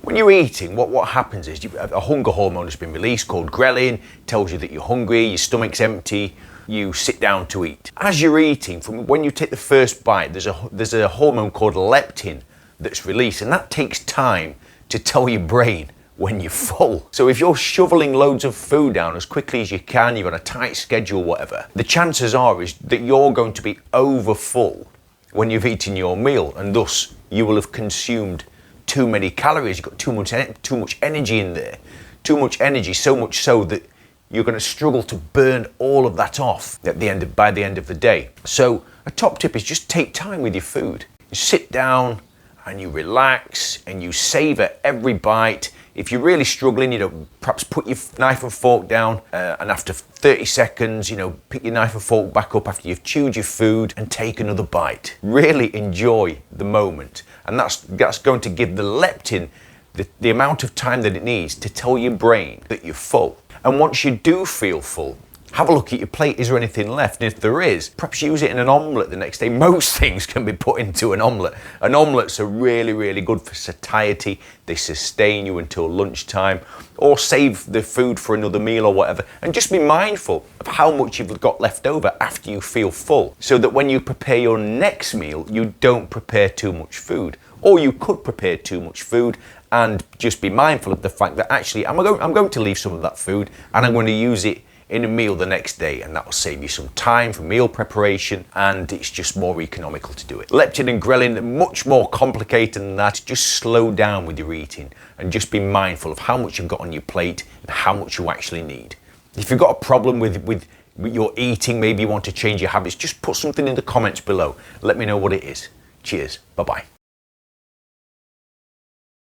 When you're eating, what happens is a hunger hormone has been released called ghrelin, tells you that you're hungry, your stomach's empty, you sit down to eat. As you're eating, from when you take the first bite, there's a hormone called leptin that's released, and that takes time to tell your brain when you're full. So if you're shoveling loads of food down as quickly as you can, you're on a tight schedule, whatever, the chances are is that you're going to be over full when you've eaten your meal, and thus you will have consumed too many calories. You've got too much energy in there, too much energy, so much so that you're going to struggle to burn all of that off by the end of the day. So a top tip is just take time with your food. You sit down and you relax and you savor every bite. If you're really struggling, perhaps put your knife and fork down, and after 30 seconds, pick your knife and fork back up after you've chewed your food and take another bite. Really enjoy the moment, and that's going to give the leptin the amount of time that it needs to tell your brain that you're full. And once you do feel full, have a look at your plate. Is there anything left? And if there is, perhaps use it in an omelette the next day. Most things can be put into an omelette. And omelettes are really, really good for satiety. They sustain you until lunchtime, or save the food for another meal or whatever. And just be mindful of how much you've got left over after you feel full, so that when you prepare your next meal, you don't prepare too much food. Or you could prepare too much food and just be mindful of the fact that actually I'm going to leave some of that food and I'm going to use it in a meal the next day, and that will save you some time for meal preparation, and it's just more economical to do it. Leptin and ghrelin are much more complicated than that. Just slow down with your eating and just be mindful of how much you've got on your plate and how much you actually need. If you've got a problem with your eating, maybe you want to change your habits, just put something in the comments below. Let me know what it is. Cheers. Bye-bye.